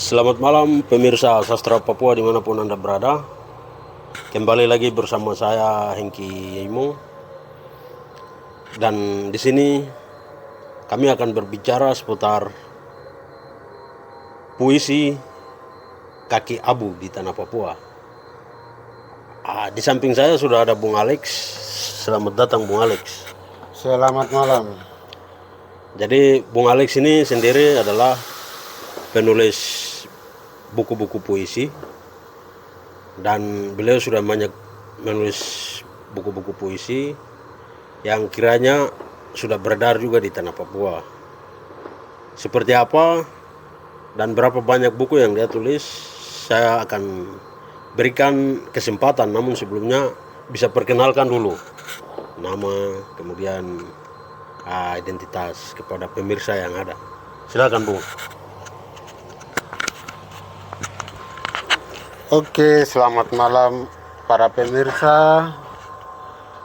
Selamat malam pemirsa Sastra Papua dimanapun Anda berada. Kembali lagi bersama saya Hengki Imo. Dan di sini kami akan berbicara seputar puisi kaki abu di tanah Papua. Di samping saya sudah ada Bung Alex. Selamat datang Bung Alex. Selamat malam. Jadi Bung Alex ini sendiri adalah penulis buku-buku puisi, dan beliau sudah banyak menulis buku-buku puisi yang kiranya sudah beredar juga di tanah Papua. Seperti apa dan berapa banyak buku yang dia tulis, saya akan berikan kesempatan, namun sebelumnya bisa perkenalkan dulu nama, kemudian identitas kepada pemirsa yang ada. Silakan Bung. Oke, selamat malam para pemirsa,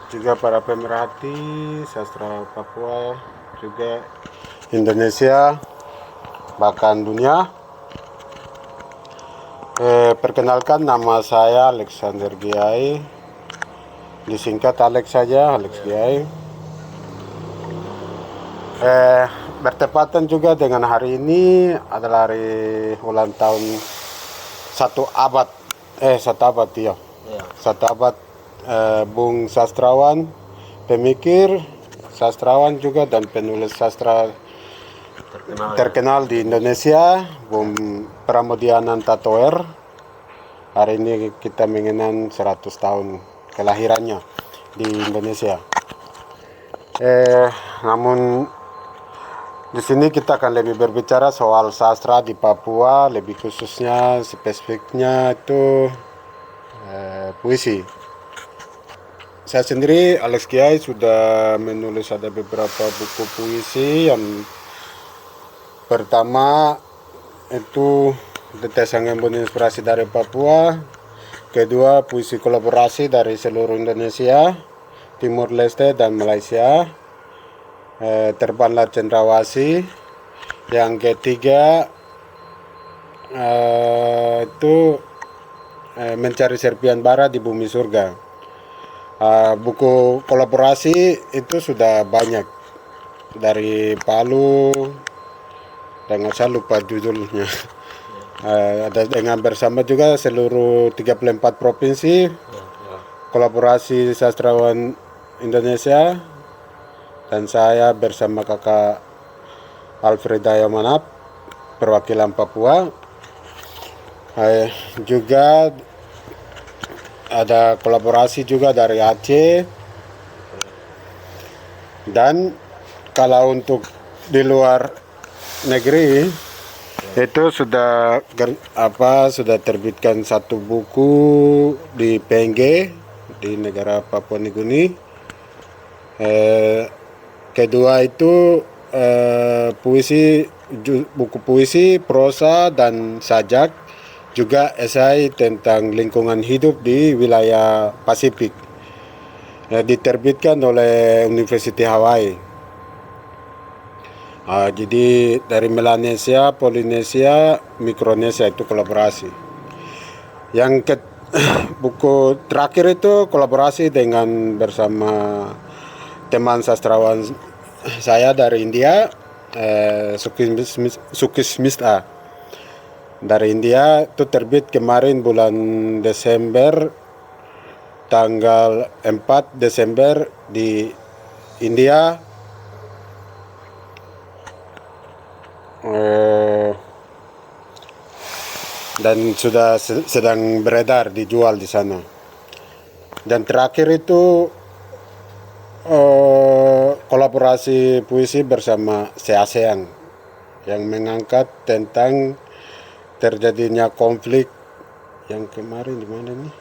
juga para pemerhati sastra Papua, juga Indonesia, bahkan dunia. Perkenalkan, nama saya Alexander Giai, disingkat Alex saja, Alex Giai. Bertepatan juga dengan hari ini adalah hari ulang tahun satu abad Bung sastrawan, pemikir, sastrawan juga dan penulis sastra terkenal di Indonesia, Bung Pramudiananta Toer. Hari ini kita mengenang 100 tahun kelahirannya di Indonesia. Namun di sini kita akan lebih berbicara soal sastra di Papua, lebih khususnya spesifiknya itu puisi. Saya sendiri, Alex Giai, sudah menulis ada beberapa buku puisi. Yang pertama itu Tetesan Embun Inspirasi dari Papua. Kedua, puisi kolaborasi dari seluruh Indonesia, Timur Leste dan Malaysia. Terbanglah Cendrawasih. Yang ketiga itu Mencari Serpian Bara di Bumi Surga. Buku kolaborasi itu sudah banyak dari Palu, dengan saya lupa judulnya. Ada dengan bersama juga seluruh 34 provinsi, kolaborasi sastrawan Indonesia, dan saya bersama kakak Alfreda Yamanap, perwakilan Papua. Juga ada kolaborasi juga dari Aceh. Dan kalau untuk di luar negeri itu sudah terbitkan satu buku di PNG di negara Papua Nugini. Kedua itu buku puisi, prosa dan sajak, juga esai tentang lingkungan hidup di wilayah Pasifik, diterbitkan oleh University Hawaii. Jadi dari Melanesia, Polinesia, Mikronesia itu kolaborasi. Buku terakhir itu kolaborasi dengan bersama teman sastrawan saya dari India, Sukis Mista dari India. Itu terbit kemarin bulan Desember, tanggal 4 Desember di India. Dan sudah sedang beredar, dijual di sana. Dan terakhir itu kolaborasi puisi bersama se-ASEAN yang mengangkat tentang terjadinya konflik yang kemarin di mana nih?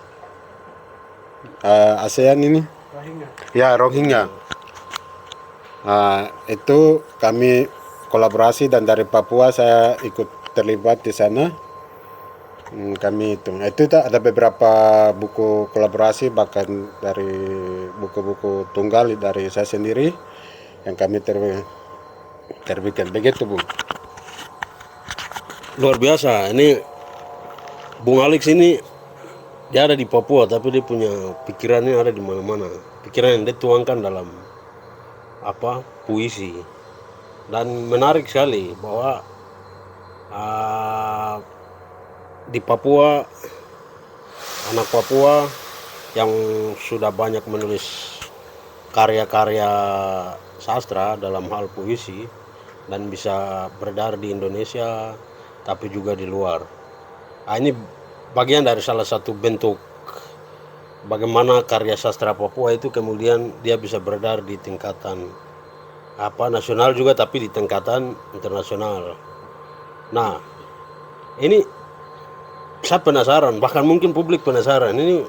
ASEAN ini? Rohingya. Ya, Rohingya. Itu kami kolaborasi dan dari Papua saya ikut terlibat di sana. Kami itu ada beberapa buku kolaborasi, bahkan dari buku-buku tunggal dari saya sendiri yang kami terbitkan. Begitu, Bung. Luar biasa. Ini Bung Alex ini dia ada di Papua, tapi dia punya pikirannya ada di mana-mana. Pikiran yang dia tuangkan dalam puisi. Dan menarik sekali bahwa di Papua, anak Papua yang sudah banyak menulis karya-karya sastra dalam hal puisi dan bisa beredar di Indonesia tapi juga di luar. Ini bagian dari salah satu bentuk bagaimana karya sastra Papua itu kemudian dia bisa beredar di tingkatan nasional juga, tapi di tingkatan internasional. Nah, ini saya penasaran, bahkan mungkin publik penasaran, ini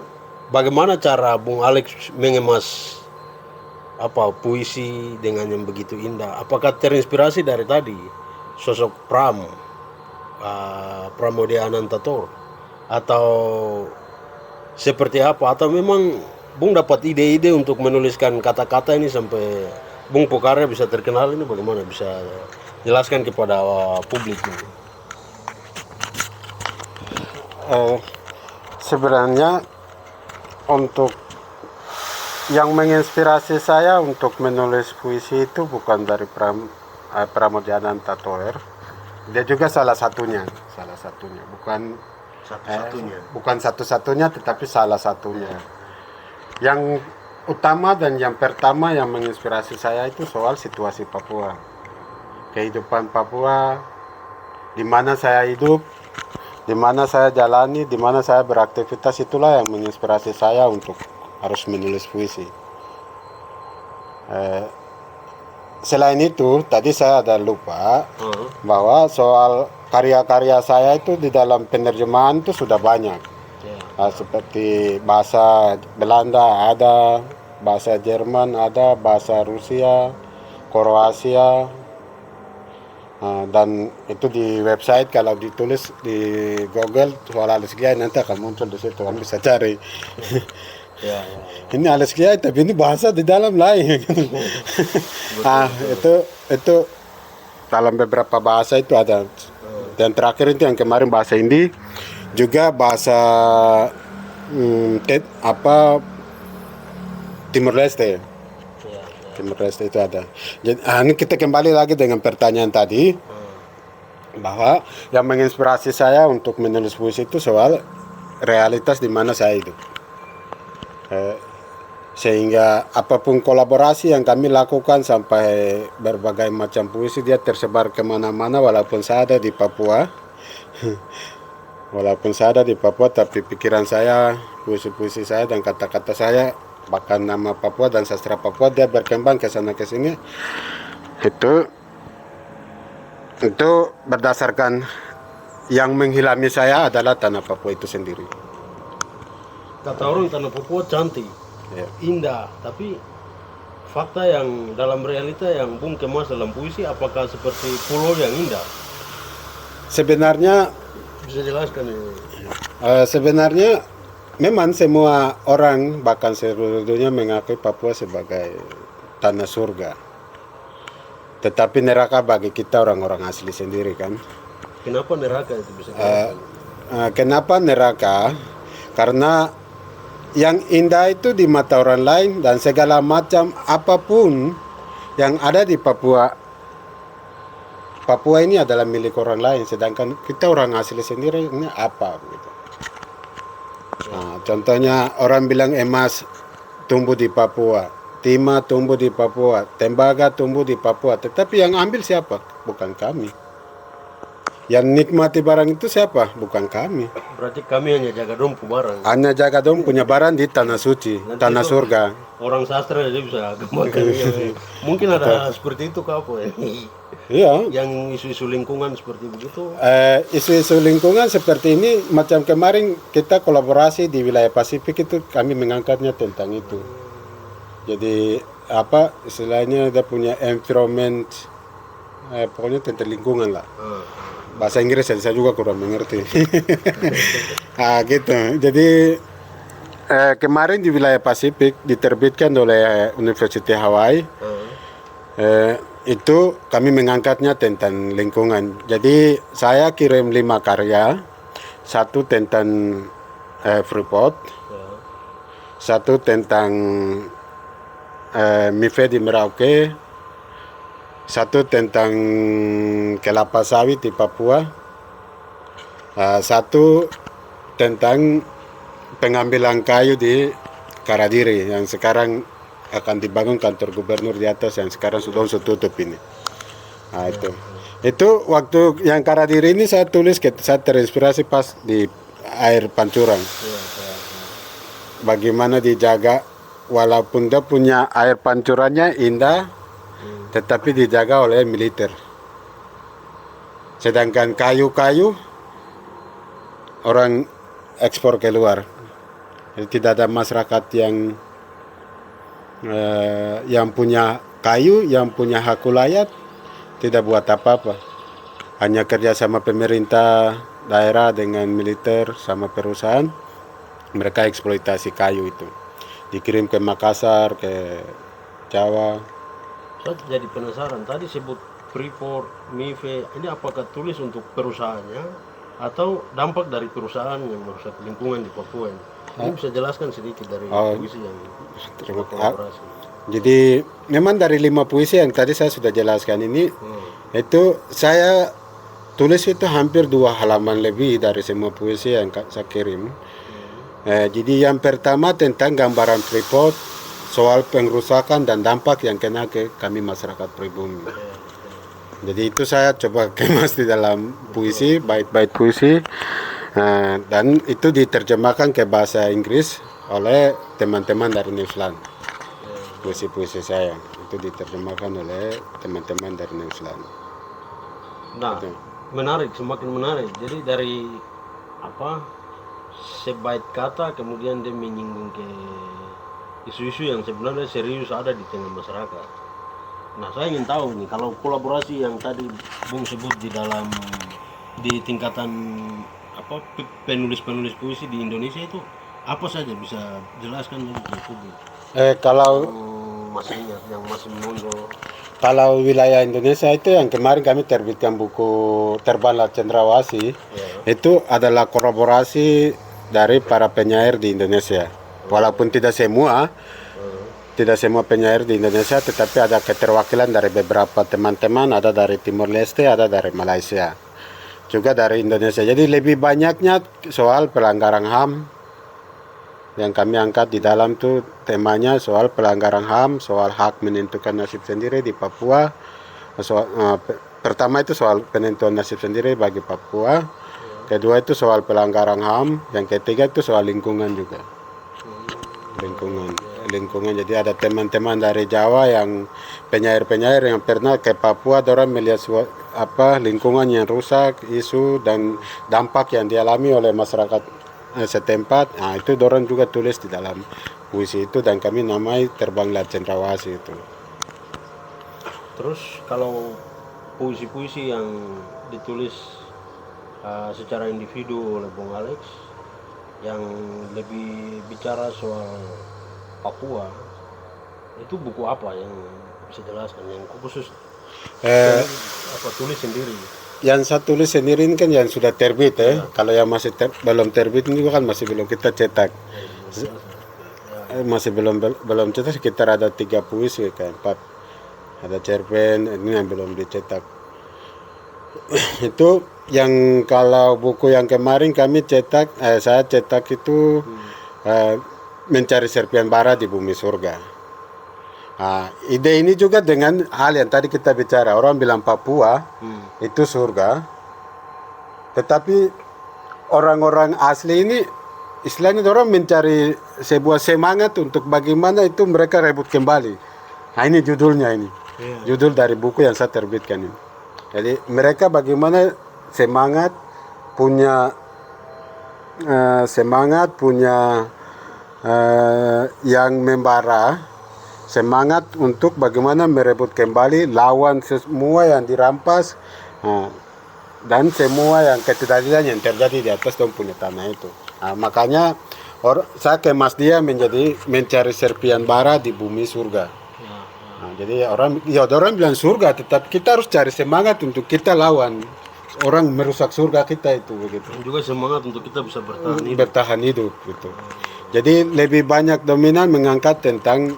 bagaimana cara Bung Alex mengemas puisi dengan yang begitu indah. Apakah terinspirasi dari tadi sosok Pramoedya Anantatur, atau seperti apa, atau memang Bung dapat ide-ide untuk menuliskan kata-kata ini sampai Bung Pokarya bisa terkenal? Ini bagaimana bisa jelaskan kepada publik ini? Sebenarnya untuk yang menginspirasi saya untuk menulis puisi itu bukan dari Pramoedya Anantatur. Dia juga salah satunya, bukan satu-satunya, tetapi salah satunya. Yang utama dan yang pertama yang menginspirasi saya itu soal situasi Papua, kehidupan Papua, di mana saya hidup, di mana saya jalani, di mana saya beraktivitas. Itulah yang menginspirasi saya untuk harus menulis puisi. Selain itu, tadi saya ada lupa bahwa soal karya-karya saya itu di dalam penerjemahan itu sudah banyak. Seperti bahasa Belanda ada, bahasa Jerman ada, bahasa Rusia, Kroasia, dan itu di website. Kalau ditulis di Google soal Alex Kiai nanti akan muncul di situ, kan bisa cari. Ini Alex Kiai tapi ini bahasa di dalam lain. Itu dalam beberapa bahasa itu ada. Dan terakhir itu yang kemarin bahasa Hindi, juga bahasa Timur Leste. Timur Leste itu ada. Jadi ini kita kembali lagi dengan pertanyaan tadi, bahwa yang menginspirasi saya untuk menulis puisi itu soal realitas di mana saya hidup. Sehingga apapun kolaborasi yang kami lakukan, sampai berbagai macam puisi dia tersebar kemana-mana, walaupun saya ada di Papua. Walaupun saya ada di Papua, tapi pikiran saya, puisi-puisi saya dan kata-kata saya, bahkan nama Papua dan sastra Papua, dia berkembang ke sana ke sini. Itu berdasarkan yang menghilami saya adalah tanah Papua itu sendiri. Kata orang tanah Papua cantik, indah, tapi fakta yang dalam realita yang Bung kemas dalam puisi, apakah seperti pulau yang indah? Sebenarnya bisa jelaskan ini? Sebenarnya memang semua orang, bahkan seluruh dunia, mengakui Papua sebagai tanah surga. Tetapi neraka bagi kita orang-orang asli sendiri, kan? Kenapa neraka itu bisa jelaskan? Kenapa neraka? Karena yang indah itu di mata orang lain, dan segala macam apapun yang ada di Papua, Papua ini adalah milik orang lain, sedangkan kita orang asli sendiri ini apa gitu. Contohnya orang bilang emas tumbuh di Papua, timah tumbuh di Papua, tembaga tumbuh di Papua, tetapi yang ambil siapa? Bukan kami. Yang nikmati barang itu siapa? Bukan kami. Berarti kami hanya jaga dong barang. Hanya jaga dong punya barang di tanah suci, nanti tanah surga. Orang sastra aja bisa kembangkan. Mungkin ada seperti itu kah apa ya? Iya. Yang isu-isu lingkungan seperti begitu. Isu-isu lingkungan seperti ini, macam kemarin kita kolaborasi di wilayah Pasifik itu, kami mengangkatnya tentang itu. Jadi apa istilahnya dia punya environment, pokoknya tentang lingkungan lah. Bahasa Inggris saya juga kurang mengerti. Gitu. Jadi kemarin di wilayah Pasifik diterbitkan oleh University Hawaii. Itu kami mengangkatnya tentang lingkungan. Jadi saya kirim 5 karya, satu tentang Freeport, satu tentang MIFE di Merauke, satu tentang kelapa sawit di Papua, satu tentang pengambilan kayu di Karadiri yang sekarang akan dibangun kantor gubernur di atas yang sekarang sudah tutup ini. Itu waktu yang Karadiri ini saya tulis, saya terinspirasi pas di air pancuran. Bagaimana dijaga walaupun dia punya air pancurannya indah, tetapi dijaga oleh militer. Sedangkan kayu-kayu orang ekspor keluar. Jadi tidak ada masyarakat yang punya kayu, yang punya hak ulayat, tidak buat apa-apa. Hanya kerja sama pemerintah daerah dengan militer sama perusahaan, mereka eksploitasi kayu itu. Dikirim ke Makassar, ke Jawa. Saya jadi penasaran, tadi sebut Freeport, MIFE, ini apakah tulis untuk perusahaannya atau dampak dari perusahaan yang merusak lingkungan di Papua ini? Ini bisa jelaskan sedikit dari puisi yang kolaborasi. Jadi memang dari 5 puisi yang tadi saya sudah jelaskan ini, itu saya tulis itu hampir 2 halaman lebih dari semua puisi yang saya kirim. Jadi yang pertama tentang gambaran Freeport, soal pengrusakan dan dampak yang kena ke kami masyarakat pribumi. Jadi itu saya coba kemas di dalam puisi, bait-bait puisi, dan itu diterjemahkan ke bahasa Inggris oleh teman-teman dari New Zealand. Puisi-puisi saya itu diterjemahkan oleh teman-teman dari New Zealand. Nah, menarik, semakin menarik. Jadi dari sebaik kata kemudian dia menyinggung ke isu-isu yang sebenarnya serius ada di tengah masyarakat. Nah, saya ingin tahu nih, kalau kolaborasi yang tadi Bung sebut di tingkatan penulis-penulis puisi di Indonesia itu apa saja, bisa jelaskan dulu ke publik? Kalau masih ingat, yang masih menonjol. Kalau wilayah Indonesia itu yang kemarin kami terbitkan buku Terbanglah Cendrawasih, itu adalah kolaborasi dari para penyair di Indonesia. Walaupun tidak semua penyair di Indonesia, tetapi ada keterwakilan dari beberapa teman-teman, ada dari Timor Leste, ada dari Malaysia, juga dari Indonesia. Jadi lebih banyaknya soal pelanggaran HAM yang kami angkat di dalam tuh, temanya soal pelanggaran HAM, soal hak menentukan nasib sendiri di Papua. Pertama itu soal penentuan nasib sendiri bagi Papua, kedua itu soal pelanggaran HAM, yang ketiga itu soal lingkungan juga. Lingkungan. Jadi ada teman-teman dari Jawa yang penyair-penyair yang pernah ke Papua, orang melihat lingkungan yang rusak, isu dan dampak yang dialami oleh masyarakat setempat. Nah, itu orang juga tulis di dalam puisi itu dan kami namai Terbanglah Cendrawasih itu. Terus kalau puisi-puisi yang ditulis secara individu oleh Bung Alex yang lebih bicara soal Papua, itu buku apa yang bisa jelaskan, yang khusus tulis sendiri? Yang saya tulis sendiri ini kan yang sudah terbit Kalau yang masih belum terbit ini juga kan masih belum kita cetak. Masih belum cetak, sekitar ada 3 puisi kan, 4. Ada cerpen, ini yang belum dicetak. Itu yang kalau buku yang kemarin kami cetak, saya cetak itu Mencari Serpian Bara di Bumi Surga. Ide ini juga dengan hal yang tadi kita bicara, orang bilang Papua itu surga, tetapi orang-orang asli ini istilahnya orang mencari sebuah semangat untuk bagaimana itu mereka rebut kembali. Nah, ini judulnya ini. Judul dari buku yang saya terbitkan ini. Jadi mereka bagaimana semangat punya yang membara semangat untuk bagaimana merebut kembali lawan semua yang dirampas, dan semua yang ketidakadilan yang terjadi di atas dong punya tanah itu. Makanya saya kemas dia menjadi mencari serpian bara di bumi surga. Jadi orang bilang surga, tetapi kita harus cari semangat untuk kita lawan orang merusak surga kita itu begitu. Dan juga semangat untuk kita bisa bertahan hidup gitu. Jadi lebih banyak dominan mengangkat tentang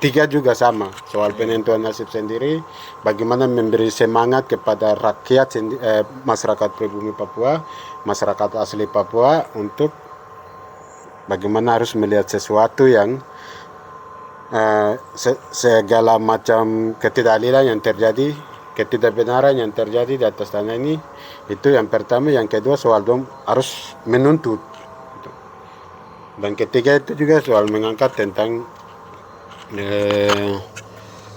tiga juga sama, soal penentuan nasib sendiri, bagaimana memberi semangat kepada rakyat masyarakat pribumi Papua, masyarakat asli Papua untuk bagaimana harus melihat sesuatu yang segala macam ketidakadilan yang terjadi, ketidakbenaran yang terjadi di atas tanah ini, itu yang pertama. Yang kedua soal dong harus menuntut, dan ketiga itu juga soal mengangkat tentang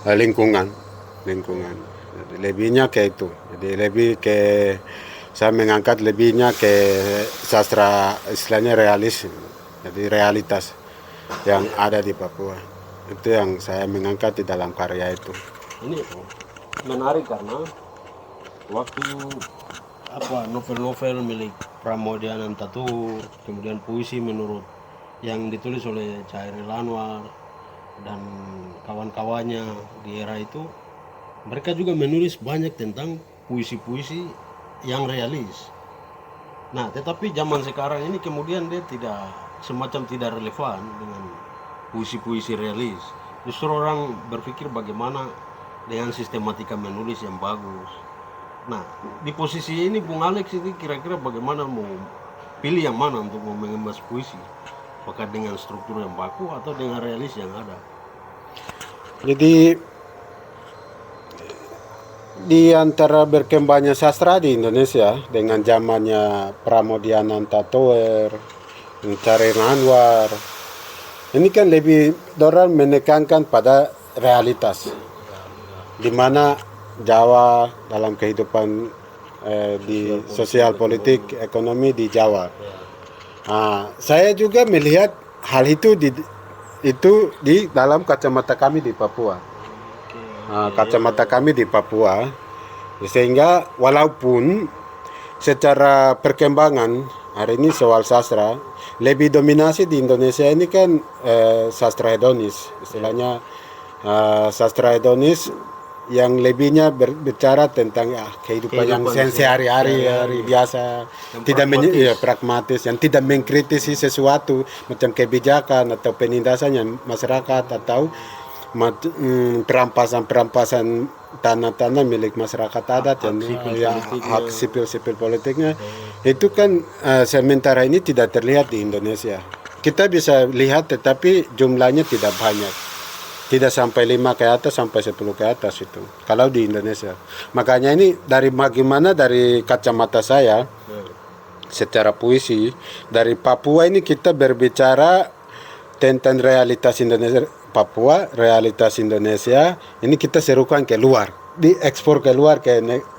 lingkungan. Jadi lebihnya ke itu, jadi lebih ke saya mengangkat lebihnya ke sastra istilahnya realis, jadi realitas yang ada di Papua. Itu yang saya mengangkat di dalam karya itu. Ini menarik karena waktu novel-novel milik Pramoedya Anantatur, kemudian puisi menurut yang ditulis oleh Chairil Anwar dan kawan-kawannya di era itu, mereka juga menulis banyak tentang puisi-puisi yang realis. Nah, tetapi zaman sekarang ini kemudian dia tidak relevan dengan puisi-puisi realis. Justru orang berpikir bagaimana dengan sistematika menulis yang bagus. Nah, di posisi ini Bung Alex ini kira-kira bagaimana mau pilih yang mana untuk mau mengemas puisi? Apakah dengan struktur yang baku atau dengan realis yang ada? Jadi di antara berkembangnya sastra di Indonesia dengan zamannya Pramoedya Anantatur, Chairil Anwar, ini kan lebih dorang menekankan pada realitas, di mana Jawa dalam kehidupan di sosial politik ekonomi di Jawa. Saya juga melihat hal itu di dalam kacamata kami di Papua. Kacamata kami di Papua, sehingga walaupun secara perkembangan hari ini soal sastra lebih dominasi di Indonesia ini kan sastra hedonis, istilahnya sastra hedonis yang lebihnya berbicara tentang kehidupan yang sehari-hari biasa, tidak pragmatis, yang tidak mengkritisi sesuatu macam kebijakan atau penindasan yang masyarakat atau perampasan tanah-tanah milik masyarakat adat yang hak sipil politiknya. Itu kan sementara ini tidak terlihat di Indonesia. Kita bisa lihat tetapi jumlahnya tidak banyak, tidak sampai 5 ke atas, sampai 10 ke atas itu kalau di Indonesia. Makanya ini bagaimana dari kacamata saya secara puisi dari Papua ini kita berbicara tentang realitas Indonesia Papua, realitas Indonesia ini kita serukan ke luar, diekspor ke luar,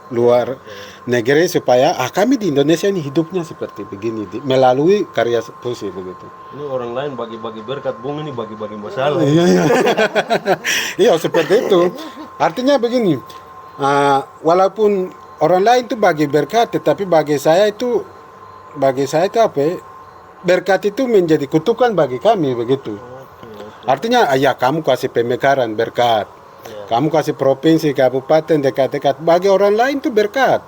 luar negeri, supaya kami di Indonesia ini hidupnya seperti begini melalui karya puisi begitu. Ini orang lain bagi-bagi berkat, Bung ini bagi-bagi masalah. Iya seperti itu. Artinya begini, walaupun orang lain itu bagi berkat, tetapi bagi saya itu berkat itu menjadi kutukan bagi kami begitu. Artinya kamu kasih pemekaran berkat, kamu kasih provinsi, kabupaten dekat-dekat, bagi orang lain itu berkat.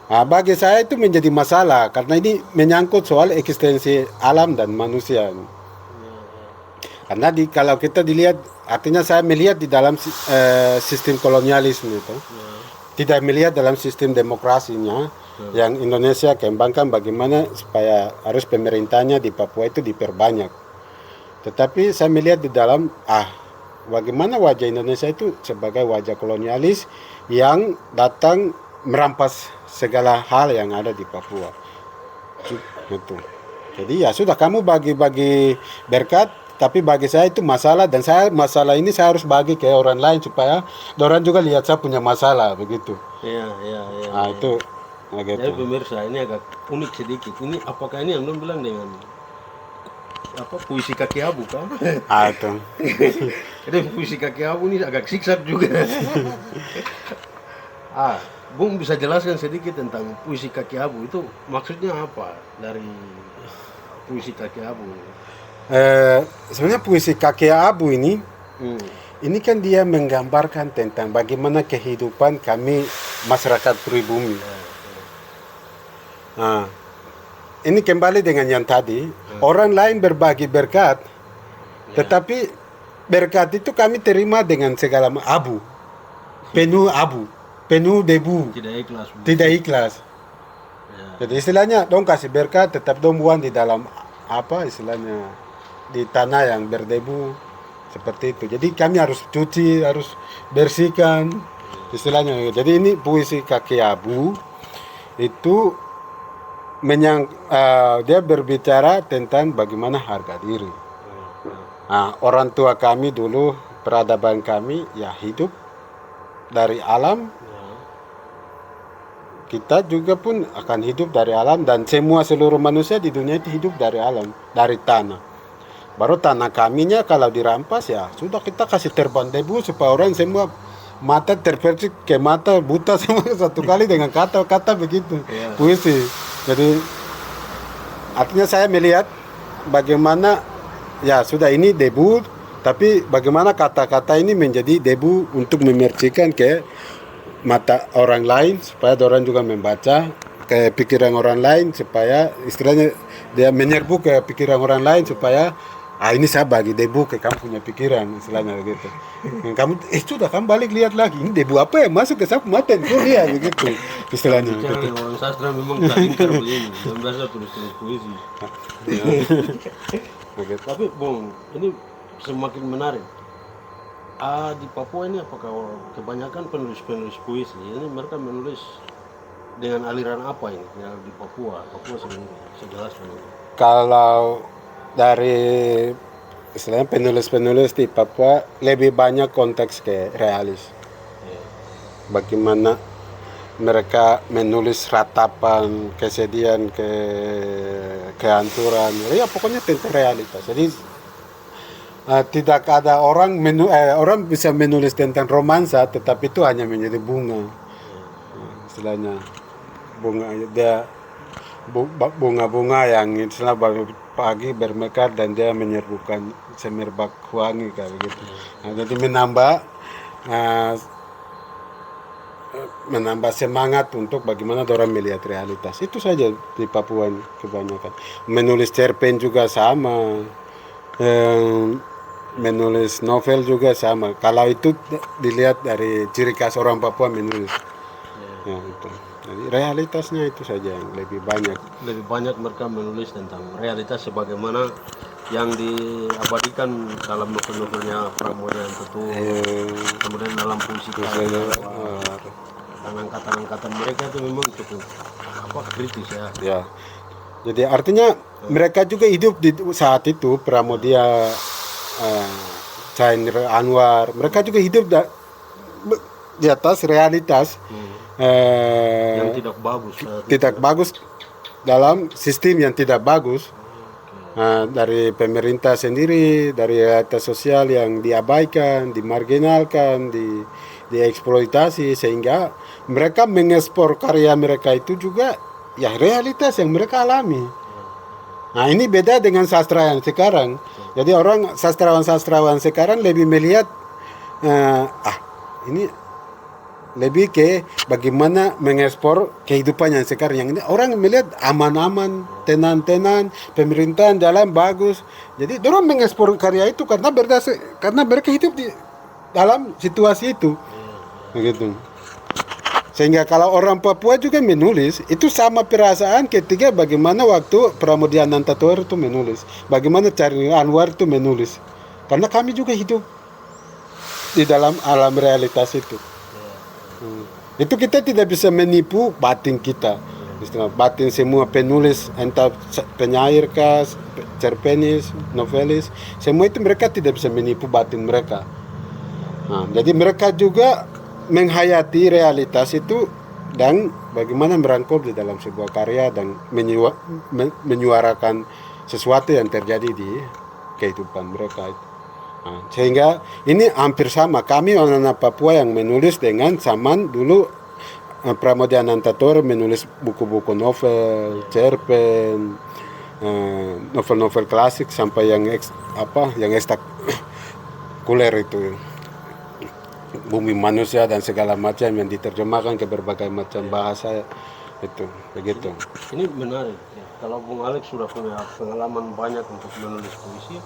Bagi saya itu menjadi masalah karena ini menyangkut soal eksistensi alam dan manusia. Karena kalau kita dilihat, artinya saya melihat di dalam sistem kolonialisme itu, tidak melihat dalam sistem demokrasinya yang Indonesia kembangkan bagaimana supaya harus pemerintahnya di Papua itu diperbanyak. Tetapi saya melihat di dalam bagaimana wajah Indonesia itu sebagai wajah kolonialis yang datang merampas segala hal yang ada di Papua. Gitu. Jadi sudah kamu bagi-bagi berkat, tapi bagi saya itu masalah, dan masalah ini saya harus bagi ke orang lain supaya orang juga lihat saya punya masalah begitu. Iya. Itu begitu. Jadi pemirsa, ini agak unik sedikit. Ini apakah ini yang belum bilang dengan apa puisi kaki abu kan? Itu. Jadi puisi kaki abu ini agak siksak juga. Bung bisa jelaskan sedikit tentang puisi kaki abu itu maksudnya apa dari puisi kaki abu? Sebenarnya puisi kakek abu ini Hmm. ini kan dia menggambarkan tentang bagaimana kehidupan kami masyarakat pribumi. Nah, ini kembali dengan yang tadi, orang lain berbagi berkat, tetapi berkat itu kami terima dengan segala abu, penuh debu, Tidak ikhlas. Bu. tidak ikhlas. Ya. Jadi istilahnya dong kasih berkat, tetap dong buang di dalam apa istilahnya di tanah yang berdebu seperti itu. Jadi kami harus cuci, harus bersihkan istilahnya. Jadi ini puisi kaki abu itu dia berbicara tentang bagaimana harga diri. Nah, orang tua kami dulu, peradaban kami ya hidup dari alam, kita juga pun akan hidup dari alam, dan semua seluruh manusia di dunia itu hidup dari alam, dari tanah. Baru tanah kaminya kalau dirampas ya sudah kita kasih terbang debu supaya orang semua mata terpercik ke mata buta semua satu kali dengan kata-kata begitu. Puisi. Jadi artinya saya melihat bagaimana ya sudah ini debu, tapi bagaimana kata-kata ini menjadi debu untuk memercikan ke mata orang lain supaya orang juga membaca ke pikiran orang lain, supaya istilahnya dia menyerbu ke pikiran orang lain supaya ini saya bagi debu ke kamu punya pikiran istilahnya begitu. Kamu sudah kamu balik lihat lagi ini debu apa yang masuk ke saya mata itu lihat begitu istilahnya. Bicara dengan orang sastra memang tak ingkar begini, yang biasa tulis-tulis puisi. Tapi Bung, ini semakin menarik. Di Papua ini apakah kebanyakan penulis-penulis puisi ini mereka menulis dengan aliran apa ini ya, di Papua sendiri sejelaskan ini. Kalau dari istilahnya penulis-penulis di Papua lebih banyak konteks ke realis. Bagaimana mereka menulis ratapan kesedihan, kehancuran, ya pokoknya tentang realitas. Jadi tidak ada orang orang bisa menulis tentang romansa, tetapi itu hanya menjadi bunga. Istilahnya bunga-bunga yang istilah pagi bermekar dan dia menyerbukan semerbak wangi kayak begitu. Nah, jadi menambah semangat untuk bagaimana orang melihat realitas. Itu saja di Papua kebanyakan. Menulis cerpen juga sama, menulis novel juga sama. Kalau itu dilihat dari ciri khas orang Papua menulis. Ya, itu. Jadi realitasnya itu saja yang lebih banyak. Lebih banyak mereka menulis tentang realitas sebagaimana yang diabadikan dalam novel-novelnya Pramoedya Anantatur, kemudian dalam puisi dan angkatan-angkatan mereka itu memang cukup kritis ya. Ya. Jadi artinya mereka juga hidup di saat itu Pramoedya, Chain Anwar, mereka juga hidup di atas realitas. Yang tidak bagus dalam sistem yang tidak bagus, dari pemerintah sendiri, dari realitas sosial yang diabaikan, dimarginalkan, dieksploitasi, sehingga mereka mengekspor karya mereka itu juga ya realitas yang mereka alami. Nah, ini beda dengan sastra yang sekarang. Jadi orang sastrawan sekarang lebih melihat ini lebih ke bagaimana mengekspor kehidupan yang sekarang. Yang ini orang melihat aman-aman, tenang-tenang, pemerintahan jalan bagus. Jadi orang mengekspor karya itu karena mereka hidup di dalam situasi itu. Begitu. Sehingga kalau orang Papua juga menulis, itu sama perasaan ketika bagaimana waktu Pramoedya Anantatur itu menulis, bagaimana Chain Anwar itu menulis. Karena kami juga hidup di dalam alam realitas itu. Itu kita tidak bisa menipu batin kita. Batin semua penulis, entah penyair kah, cerpenis, novelis, semua itu mereka tidak bisa menipu batin mereka. Jadi mereka juga menghayati realitas itu dan bagaimana merangkum di dalam sebuah karya dan menyuarakan sesuatu yang terjadi di kehidupan mereka. Sehingga ini hampir sama, kami anak-anak Papua yang menulis dengan zaman dulu Pramoedya Anantatur menulis buku-buku novel, cerpen, novel-novel klasik sampai yang yang ekstrakuler itu Bumi Manusia dan segala macam yang diterjemahkan ke berbagai macam bahasa itu begitu. Ini menarik ya. Kalau Bung Alex sudah punya pengalaman banyak untuk menulis puisi,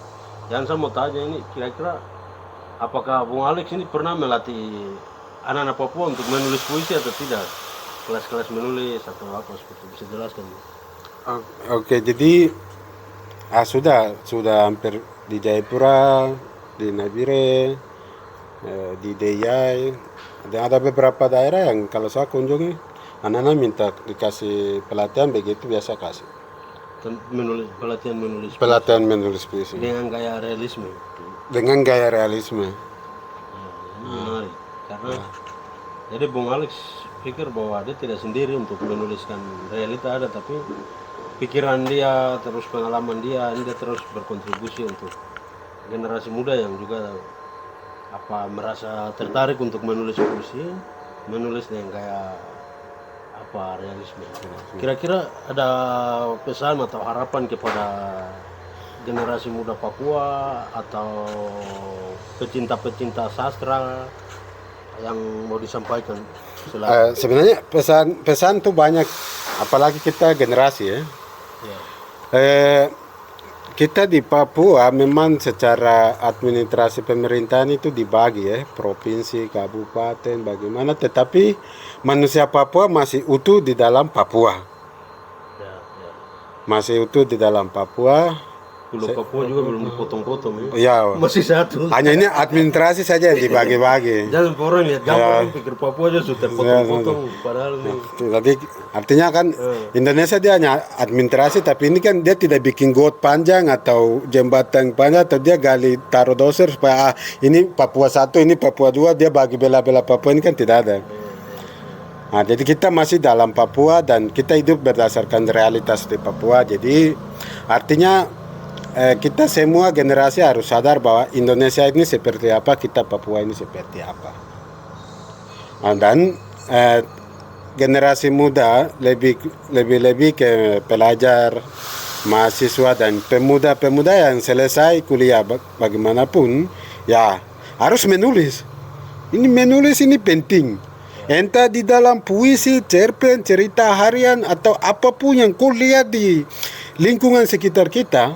dan saya mau tanya ini kira-kira apakah Bung Alex ini pernah melatih anak-anak Papua untuk menulis puisi atau tidak? Kelas-kelas menulis atau apa seperti bisa jelaskan? Oke, jadi sudah hampir di Jayapura, di Nabire, di Deyai, dan ada beberapa daerah yang kalau saya kunjungi anak-anak minta dikasih pelatihan begitu biasa kasih. Pelatihan menulis puisi. Dengan gaya realisme. Dengan gaya realisme. Ini menarik karena jadi Bung Alex pikir bahwa dia tidak sendiri untuk menuliskan realita ada, tapi pikiran dia terus pengalaman dia terus berkontribusi untuk generasi muda yang juga merasa tertarik untuk menulis puisi, menulis dengan gaya realisme. Kira-kira ada pesan atau harapan kepada generasi muda Papua atau pecinta-pecinta sastra yang mau disampaikan? Sebenarnya pesan tuh banyak, apalagi kita generasi ya. Kita di Papua memang secara administrasi pemerintahan itu dibagi ya, provinsi, kabupaten, bagaimana, tetapi manusia Papua masih utuh di dalam Papua. Masih utuh di dalam Papua. Pulau Papua juga belum dipotong-potong ya. Masih satu. Hanya ini administrasi saja yang dibagi-bagi. Jangan orang lihat gambar pikir Papua aja sudah potong-potong padahal Jadi artinya kan Indonesia dia hanya administrasi, tapi ini kan dia tidak bikin got panjang atau jembatan panjang, atau dia gali taruh doser supaya ini Papua 1, ini Papua 2, dia bagi bela-bela Papua, ini kan tidak ada. Nah, jadi kita masih dalam Papua dan kita hidup berdasarkan realitas di Papua. Jadi artinya kita semua generasi harus sadar bahwa Indonesia ini seperti apa, kita Papua ini seperti apa. Dan generasi muda lebih ke pelajar, mahasiswa dan pemuda-pemuda yang selesai kuliah bagaimanapun ya harus menulis. Ini menulis ini penting. Entah di dalam puisi, cerpen, cerita harian atau apapun yang kau lihat di lingkungan sekitar kita.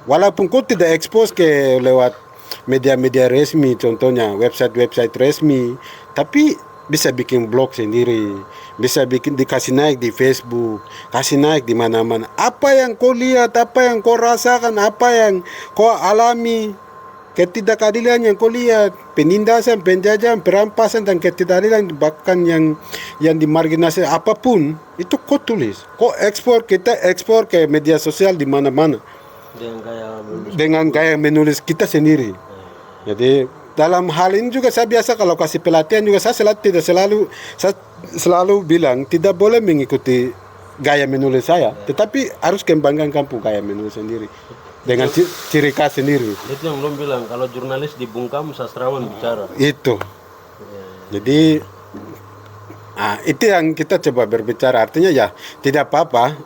Walaupun kau tidak expose ke lewat media-media resmi, contohnya website-website resmi, tapi bisa bikin blog sendiri, bisa dikasih naik di Facebook, kasih naik di mana-mana. Apa yang kau lihat, apa yang kau rasakan, apa yang kau alami, ketidakadilan yang kau lihat, penindasan, penjajahan, perampasan dan ketidakadilan, bahkan yang dimarginalisasi apapun, itu kau tulis, kau ekspor, kita ekspor ke media sosial di mana-mana. Dengan gaya menulis kita sendiri. Jadi dalam hal ini juga saya biasa kalau kasih pelatihan juga saya selalu bilang tidak boleh mengikuti gaya menulis saya, tetapi harus kembangkan kampung gaya menulis sendiri dengan ciri khas sendiri. Itu yang belum bilang kalau jurnalis dibungkam, sastrawan bicara. Itu. Jadi itu yang kita coba berbicara, artinya ya tidak apa-apa.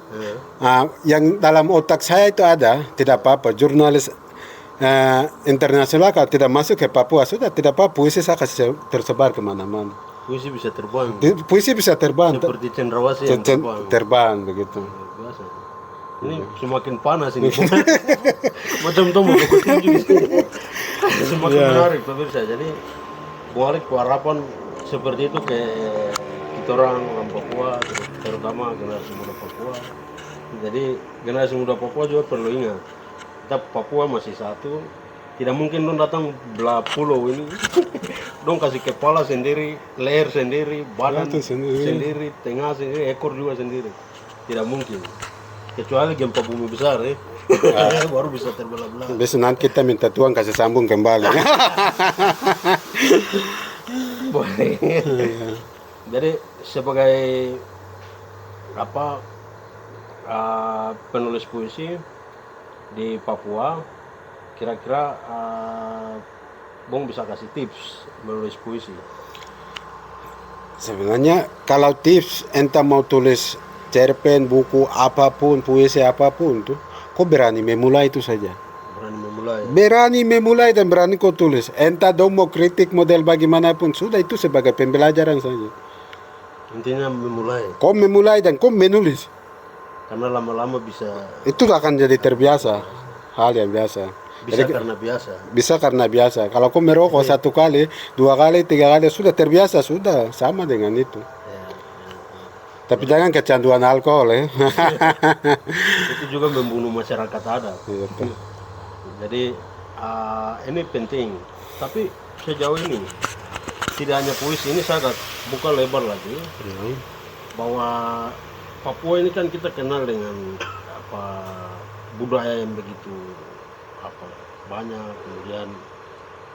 Yang dalam otak saya itu ada, tidak apa-apa jurnalis internasional kalau tidak masuk ke Papua sudah tidak apa, puisi saya kasih tersebar kemana-mana. Puisi bisa terbang. Puisi bisa terbang. Seperti cendrawasih yang terbang begitu. Biasa. Ini semakin panas ini. Macam tombol juga. Semakin menarik pemirsa. Jadi balik harapan seperti itu ke kita orang Papua, terutama generasi muda Papua. Jadi generasi muda Papua juga perlu ingat, kita Papua masih satu. Tidak mungkin dong datang belah pulau ini. Dong kasih kepala sendiri, leher sendiri, badan sendiri, tengah sendiri, ekor juga sendiri. Tidak mungkin. Kecuali gempa bumi besar baru bisa terbelah-belah. Besok nanti kita minta Tuhan kasih sambung kembali. Boleh. Jadi sebagai penulis puisi di Papua, kira-kira Bung bisa kasih tips menulis puisi? Sebenarnya kalau tips entah mau tulis cerpen, buku apapun, puisi apapun tuh, kau berani memulai itu saja. Berani memulai. Berani memulai dan berani kau tulis. Entah dong mau kritik model bagaimanapun, sudah itu sebagai pembelajaran saja. Intinya memulai, Kau memulai dan kau menulis, karena lama-lama bisa itu akan jadi terbiasa, hal yang biasa. karena biasa. Bisa karena biasa. Kalau kau merokok satu kali, dua kali, tiga kali, sudah terbiasa, sudah sama dengan itu. Ya, Tapi jangan kecanduan alkohol ya. itu juga membunuh masyarakat adat. Iya, Pak. Jadi ini penting. Tapi sejauh ini tidak hanya puisi, ini saya buka lebar lagi bahwa Papua ini kan kita kenal dengan budaya yang begitu banyak, kemudian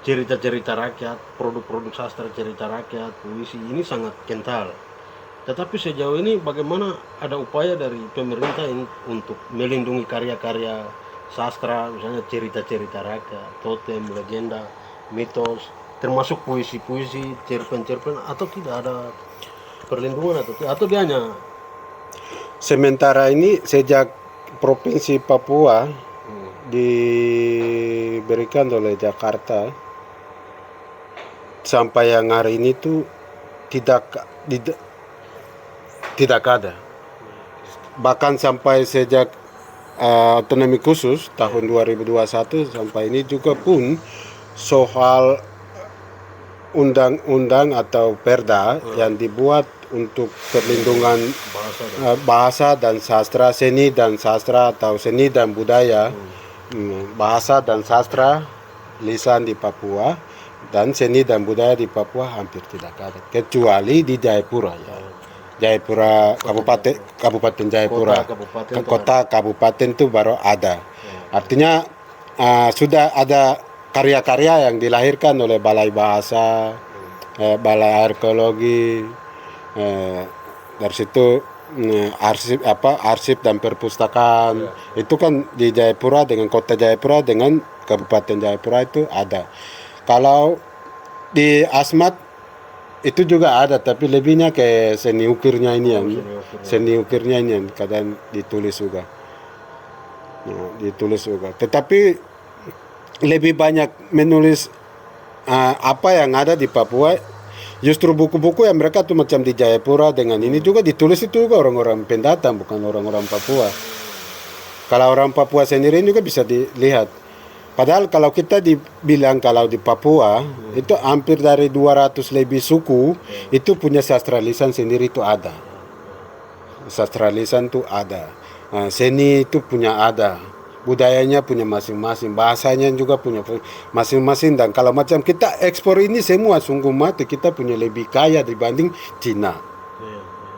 cerita-cerita rakyat, produk-produk sastra cerita rakyat, puisi ini sangat kental. Tetapi sejauh ini bagaimana ada upaya dari pemerintah untuk melindungi karya-karya sastra, misalnya cerita-cerita rakyat, totem, legenda, mitos, termasuk puisi-puisi, cerpen-cerpen, atau tidak ada perlindungan atau dia hanya Sementara ini sejak Provinsi Papua diberikan oleh Jakarta sampai yang hari ini tuh tidak ada. Bahkan sampai sejak otonomi khusus tahun 2021 sampai ini juga pun soal undang-undang atau perda yang dibuat untuk perlindungan bahasa dan sastra, seni dan sastra atau seni dan budaya, bahasa dan sastra lisan di Papua dan seni dan budaya di Papua hampir tidak ada, kecuali di Jayapura ya. Jayapura Kabupaten Jayapura, kota kabupaten itu baru ada. Artinya sudah ada karya-karya yang dilahirkan oleh Balai Bahasa, Balai Arkeologi, dari situ arsip dan perpustakaan. Itu kan di Jayapura dengan kota Jayapura dengan Kabupaten Jayapura itu ada. Kalau di Asmat itu juga ada, tapi lebihnya ke seni ukirnya ini yang kadang ditulis juga. Tetapi lebih banyak menulis apa yang ada di Papua. Justru buku-buku yang mereka tuh macam di Jayapura dengan ini juga ditulis itu juga orang-orang pendatang, bukan orang-orang Papua. Kalau orang Papua sendiri juga bisa dilihat. Padahal kalau kita dibilang kalau di Papua itu hampir dari 200 lebih suku itu punya sastra lisan sendiri itu ada. Sastra lisan itu ada. Seni itu punya ada. Budayanya punya masing-masing, bahasanya juga punya masing-masing. Dan kalau macam kita ekspor ini semua sungguh mati, kita punya lebih kaya dibanding Cina.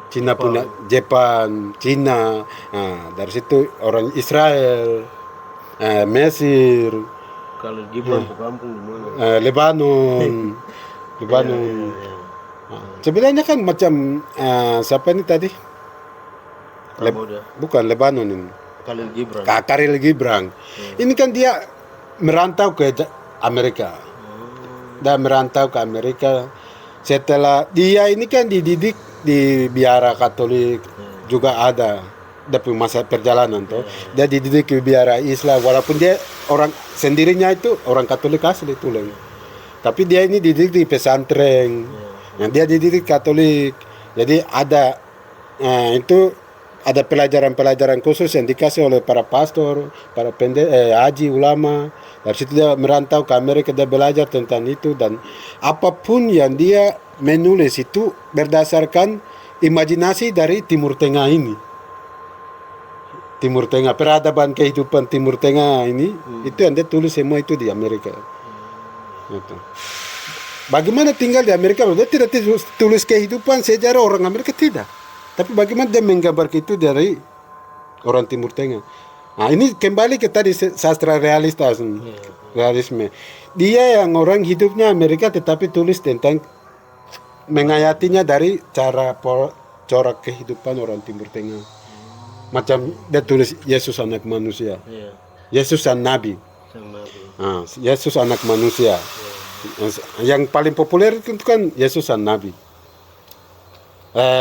Cina punya Jepang, Cina, dari situ orang Israel, Mesir, kalau Gibran ke kampung di mana? Lebanon. Sebenarnya kan macam siapa ini tadi? Bukan Lebanon ini. Khalil Gibran. Ini kan dia merantau ke Amerika. Dan merantau ke Amerika setelah dia ini kan dididik di biara Katolik juga ada. Dari masa perjalanan tuh. Dia dididik di biara Islam walaupun dia orang sendirinya itu orang Katolik asli itu. Tapi dia ini dididik di pesantren. Yang dia dididik Katolik. Jadi ada itu ada pelajaran-pelajaran khusus yang dikasih oleh para pastor, para haji, ulama. Dari situ dia merantau ke Amerika, dia belajar tentang itu. Dan apapun yang dia menulis itu berdasarkan imajinasi dari Timur Tengah ini. Timur Tengah, peradaban kehidupan Timur Tengah ini, itu yang dia tulis semua itu di Amerika. Gitu. Bagaimana tinggal di Amerika? Dia tidak tulis kehidupan sejarah orang Amerika, tidak. Tapi bagaimana dia menggambarkan itu dari orang Timur Tengah. Nah ini kembali ke tadi sastra realisme. Dia yang orang hidupnya Amerika tetapi tulis tentang mengayatinya dari cara corak kehidupan orang Timur Tengah. Macam dia tulis Yesus anak manusia. Iya, Yesus sang nabi. sang nabi. Yesus anak manusia. Yang paling populer itu kan Yesus sang nabi.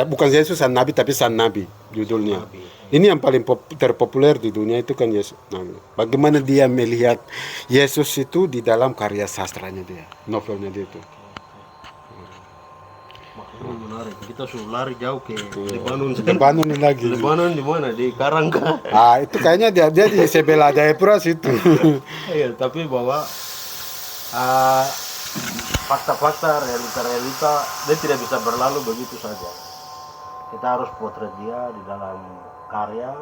Bukan Yesus sang nabi tapi sang nabi judulnya. Nabi. Ini yang paling terpopuler di dunia itu kan Yesus nabi. Bagaimana dia melihat Yesus itu di dalam karya sastranya dia, novelnya dia itu. Makanya menarik. Kita suruh lari jauh ke Lebanon. Lebanon lagi. Lebanon di mana? Di Karangka. Itu kayaknya dia di sebelah Jayapura situ. Iya, tapi bahwa fakta-fakta, realita-realita dia tidak bisa berlalu begitu saja. Kita harus potret dia di dalam karya,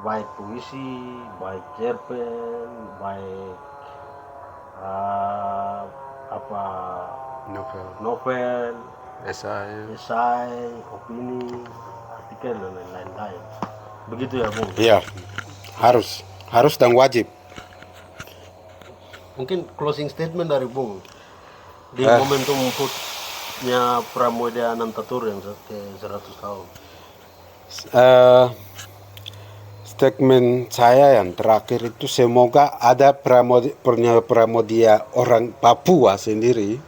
baik puisi, baik cerpen, baik novel, esai, opini, artikel dan lain-lain. Begitu ya, Bung? Iya, harus dan wajib. Mungkin closing statement dari Bung di momentum HUT-nya Pramudia Anantatur yang ke 100 tahun. Statement saya yang terakhir itu semoga ada Pramudia orang Papua sendiri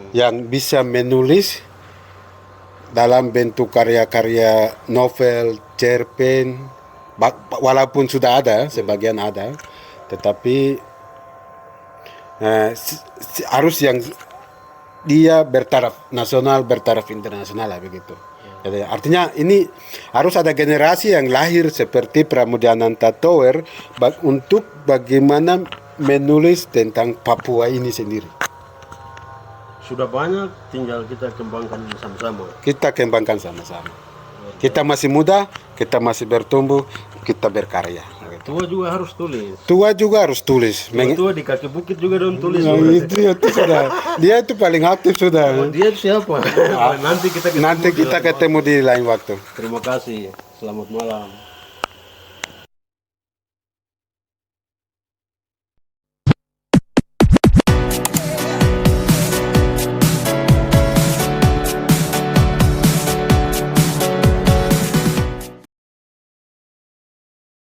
yang bisa menulis dalam bentuk karya-karya novel, cerpen, walaupun sudah ada, sebagian ada, tetapi harus yang dia bertaraf nasional, bertaraf internasional lah begitu. Jadi, artinya ini harus ada generasi yang lahir seperti Pramudia Anantatur untuk bagaimana menulis tentang Papua ini sendiri. Sudah banyak, tinggal kita kembangkan sama-sama. Kita kembangkan sama-sama. Kita masih muda, kita masih bertumbuh, kita berkarya. Tua juga harus tulis. Tua juga harus tulis. Tua di kaki bukit juga dong tulis. Itu sudah. Dia itu paling aktif sudah. Dia siapa? Nanti kita ketemu Nanti kita ketemu di lain waktu. Terima kasih. Selamat malam.